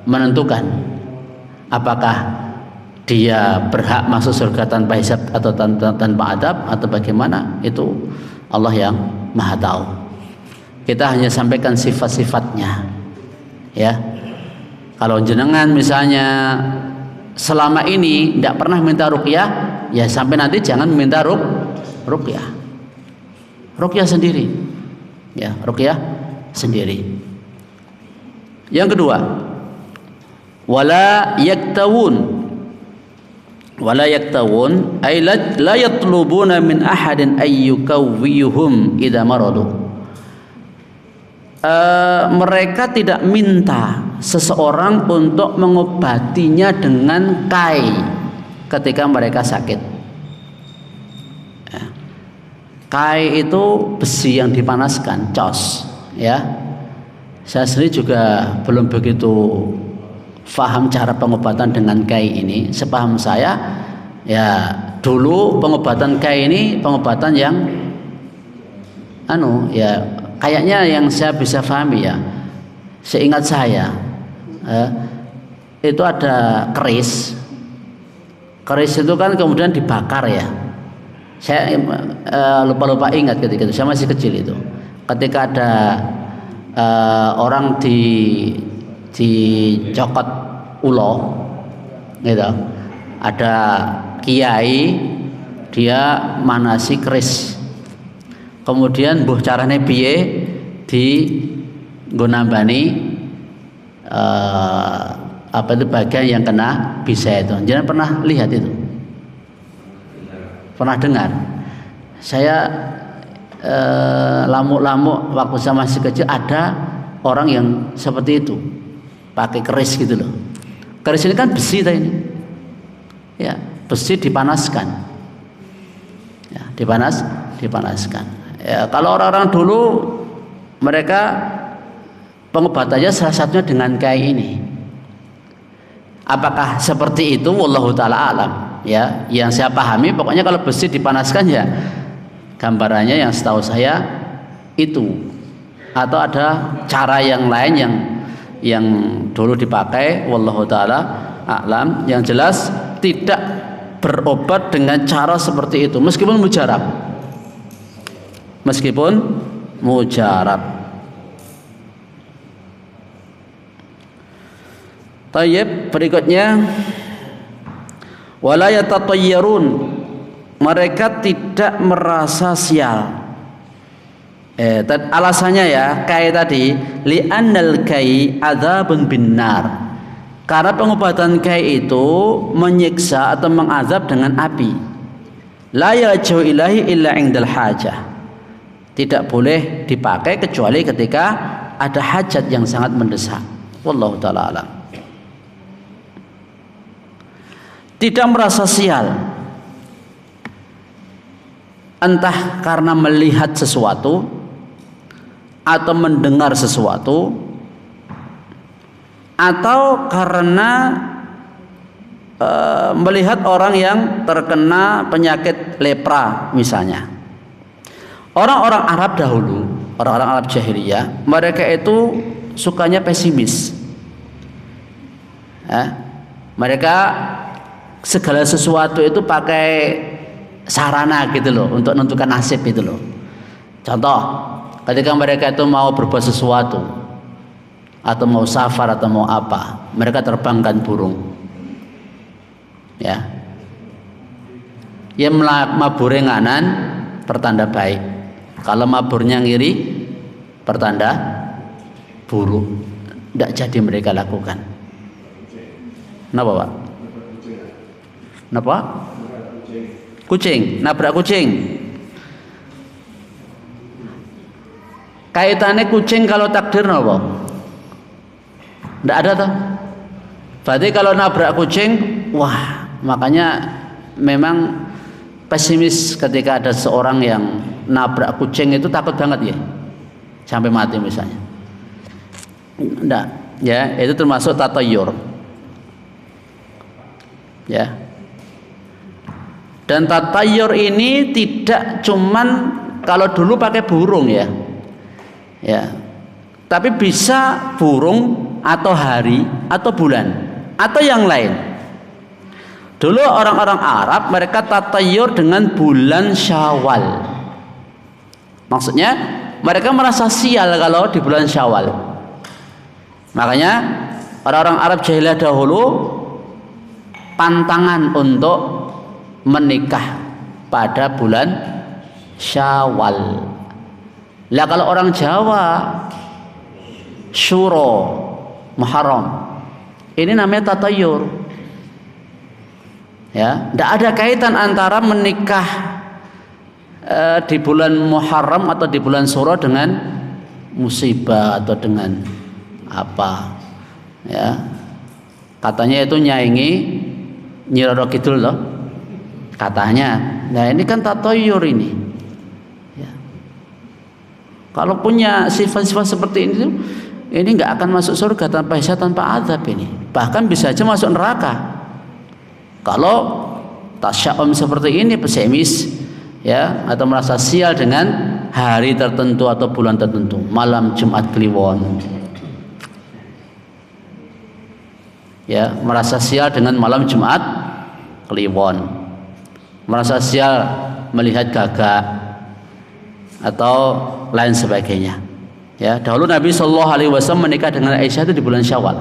menentukan apakah dia berhak masuk surga tanpa hisab atau tanpa adab atau bagaimana, itu Allah yang Maha tahu. Kita hanya sampaikan sifat-sifatnya, ya. Kalau jenengan misalnya selama ini tidak pernah minta ruqyah, ya sampai nanti jangan minta ruqyah. Ruqyah sendiri, ya, ruqyah sendiri. Yang kedua, wala yaktawun ay la yatlubuna min ahadin ay yukawwihum idza maradu. Mereka tidak minta seseorang untuk mengobatinya dengan kai ketika mereka sakit. Kai itu besi yang dipanaskan, cos, ya. Saya sendiri juga belum begitu faham cara pengobatan dengan kai ini. Sepaham saya, ya, dulu pengobatan kai ini pengobatan yang ya, kayaknya yang saya bisa pahami, ya, seingat saya, itu ada keris itu kan kemudian dibakar, ya. Saya lupa ingat ketika itu, saya masih kecil itu, ketika ada orang dicokot ulo, gitu, ada kiai dia manasi keris, kemudian mbuh carane piye di nggonambani apa itu bagian yang kena bisa itu. Jangan pernah lihat itu, pernah dengar. Saya lamuk waktu saya masih kecil ada orang yang seperti itu, pakai keris gitu loh. Keris ini kan besi tadi ini, ya, besi dipanaskan, ya, dipanaskan. Ya, kalau orang-orang dulu mereka pengobatannya salah satunya dengan kayak ini. Apakah seperti itu? Wallahu taala alam, ya. Yang saya pahami pokoknya kalau besi dipanaskan, ya, gambarannya yang setahu saya itu. Atau ada cara yang lain yang dulu dipakai, wallahu taala a'lam. Yang jelas tidak berobat dengan cara seperti itu meskipun mujarab. Tayyib, berikutnya wala yatatayyarun, mereka tidak merasa sial. Alasannya, ya, kai tadi li'annal kai adzabun binnar, karena pengobatan kai itu menyiksa atau mengazab dengan api. La yajau ilahi illa indal hajah, tidak boleh dipakai kecuali ketika ada hajat yang sangat mendesak. Wallahu taala alam. Tidak merasa sial, entah karena melihat sesuatu atau mendengar sesuatu, atau karena melihat orang yang terkena penyakit lepra misalnya. Orang-orang Arab dahulu, orang-orang Arab jahiliyah, mereka itu sukanya pesimis. Mereka segala sesuatu itu pakai sarana gitu loh untuk menentukan nasib itu loh. Contoh, ketika mereka itu mau berbuat sesuatu atau mau safar atau mau apa, mereka terbangkan burung, ya. Yang mabure nganan pertanda baik, kalau maburnya ngiri pertanda buruk. Tidak jadi mereka lakukan. Napa, Pak? Napa? Kucing, nabrak kucing. Kaitannya kucing kalau takdir napa? Ndak ada toh. Berarti kalau nabrak kucing, wah, makanya memang pesimis ketika ada seorang yang nabrak kucing itu takut banget ya. Sampai mati misalnya. Ndak, ya, itu termasuk tatayur. Ya. Dan tatayur ini tidak cuman kalau dulu pakai burung ya. Ya. Tapi bisa burung atau hari atau bulan atau yang lain. Dulu orang-orang Arab mereka tatayur dengan bulan Syawal. Maksudnya mereka merasa sial kalau di bulan Syawal. Makanya orang-orang Arab jahiliyah dahulu pantangan untuk menikah pada bulan Syawal. Lah kalau orang Jawa Syuro, Muharram, ini namanya tatayur. Ya, tidak ada kaitan antara menikah di bulan Muharram atau di bulan Syuro dengan musibah atau dengan apa. Ya, katanya itu nyaingi Nyi Roro Kidul loh. Katanya. Nah ini kan tatayur ini. Ya. Kalau punya sifat-sifat seperti ini nggak akan masuk surga tanpa hisab, tanpa azab ini. Bahkan bisa aja masuk neraka. Kalau tasya'um seperti ini, pesimis ya, atau merasa sial dengan hari tertentu atau bulan tertentu, malam Jumat Kliwon. Ya, merasa sial dengan malam Jumat Kliwon. Merasa sial melihat gagak atau lain sebagainya. Ya, dahulu Nabi Shallallahu Alaihi Wasallam menikah dengan Aisyah itu di bulan Syawal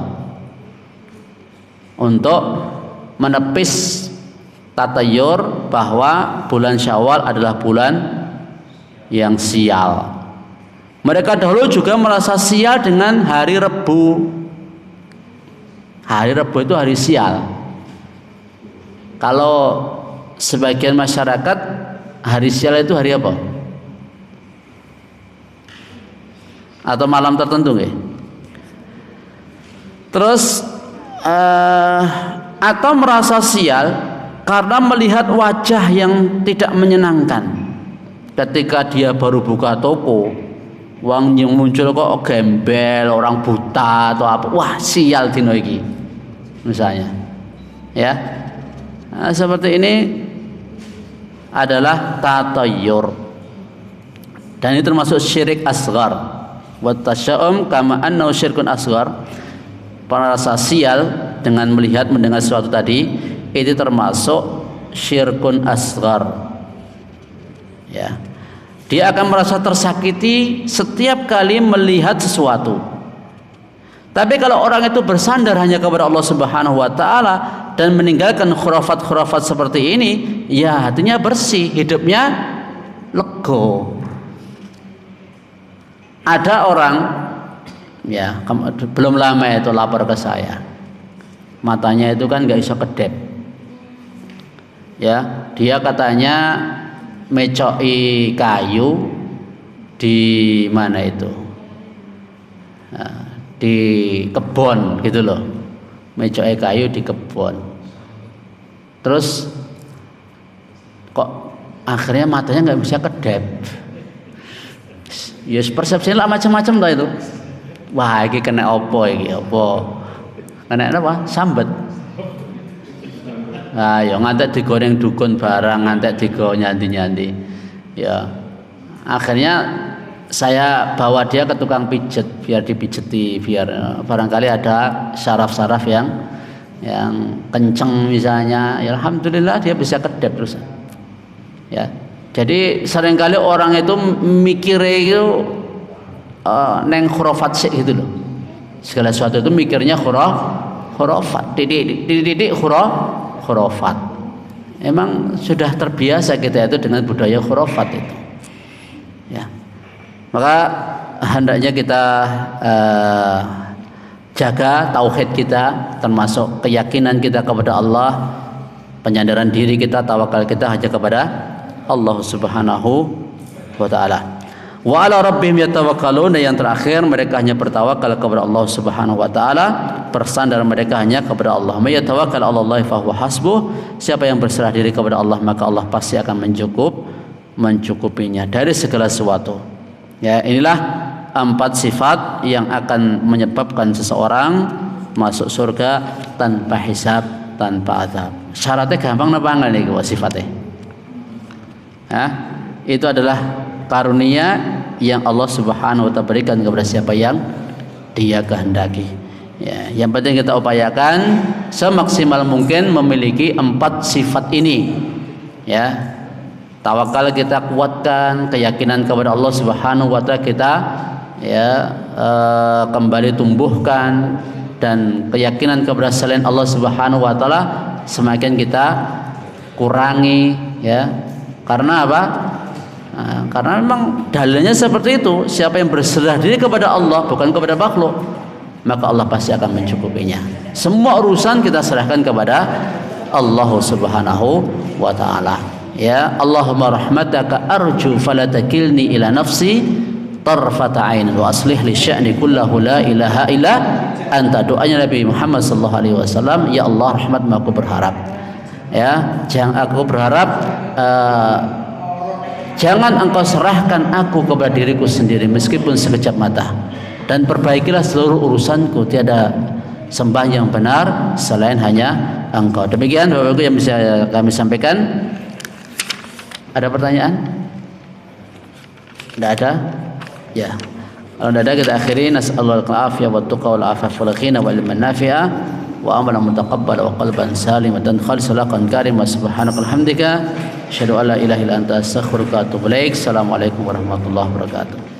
untuk menepis tatayur bahwa bulan Syawal adalah bulan yang sial. Mereka dahulu juga merasa sial dengan hari Rebu. Hari Rebu itu hari sial. Kalau sebagian masyarakat hari sial itu hari apa? Atau malam tertentu nggih? Terus atau merasa sial karena melihat wajah yang tidak menyenangkan ketika dia baru buka toko, wong yang muncul kok gembel, orang buta atau apa, wah sial dino iki misalnya ya. Nah, seperti ini adalah tatayur dan ini termasuk syirik asghar. Wa tasya'um kama annahu syirkun asghar. Merasa sial dengan melihat mendengar sesuatu tadi itu termasuk syirkun asghar. Ya. Dia akan merasa tersakiti setiap kali melihat sesuatu. Tapi kalau orang itu bersandar hanya kepada Allah Subhanahu wa taala dan meninggalkan khurafat-khurafat seperti ini, ya hatinya bersih, hidupnya lego. Ada orang ya belum lama itu lapor ke saya, matanya itu kan nggak bisa kedep ya, dia katanya mecoi kayu di mana itu, nah, di kebun gitu loh, mecoi kayu di kebun, terus kok akhirnya matanya nggak bisa kedep. Ya persepsinya lah macam-macam lah itu. Wah, ini kena opo iki, opo? Kena apa? Sambet. Nah, ya ngantek digoreng dukun barang, ngantek digo nyanti-nyanti. Ya. Akhirnya saya bawa dia ke tukang pijet biar dipijeti, biar barangkali ada saraf-saraf yang kenceng misalnya. Ya alhamdulillah dia bisa kedep terus. Ya. Jadi seringkali orang itu mikirnya itu neng khurafat sih gitu loh. Segala sesuatu itu mikirnya khurafat, dididik khurafat. Emang sudah terbiasa kita itu dengan budaya khurafat itu. Ya. Maka hendaknya kita jaga tauhid kita, termasuk keyakinan kita kepada Allah, penyandaran diri kita, tawakal kita hanya kepada Allah Subhanahu wa taala. Wa ala rabbihim yatawakkalun, dan yang terakhir mereka hanya bertawakal kepada Allah Subhanahu wa taala, bersandar mereka hanya kepada Allah. May yatawakkal 'ala Allah fa huwa hasbuh, siapa yang berserah diri kepada Allah maka Allah pasti akan mencukupinya dari segala sesuatu. Ya, inilah 4 sifat yang akan menyebabkan seseorang masuk surga tanpa hisab, tanpa azab. Syaratnya gampang napa angel niki sifatnya? Itu adalah karunia yang Allah Subhanahu wa taala berikan kepada siapa yang Dia kehendaki. Ya, yang penting kita upayakan semaksimal mungkin memiliki 4 sifat ini. Ya. Tawakal kita kuatkan, keyakinan kepada Allah Subhanahu wa taala kita kembali tumbuhkan, dan keyakinan kepada selain Allah Subhanahu wa taala semakin kita kurangi, ya. Karena apa? Karena memang dalilnya seperti itu. Siapa yang berserah diri kepada Allah bukan kepada makhluk, maka Allah pasti akan mencukupinya. Semua urusan kita serahkan kepada Allah Subhanahu wa taala. Ya, Allahumma rahmataka arju fala takilni ila nafsi tarfata ain wa aslih li sya'ni kullahu la ilaha illa anta. Doanya Nabi Muhammad sallallahu alaihi wasallam, ya Allah rahmatmu aku berharap. Ya, jangan aku berharap jangan engkau serahkan aku kepada diriku sendiri meskipun sekejap mata, dan perbaikilah seluruh urusanku, tiada sembah yang benar selain hanya engkau. Demikian Bapak Ibu yang bisa kami sampaikan. Ada pertanyaan? Tidak ada? Ya. Kalau tidak ada kita akhiri. Nas'alul afiyah wa tuqa wal afaf wal ghina wal ilman nafi'a wa amalan mutaqabbal wa qalban salimatan khalisan karim wa subhanaka alhamdika asyhadu an la ilaha illa anta astaghfiruka wa atubu ilaik. Assalamualaikum warahmatullahi wabarakatuh.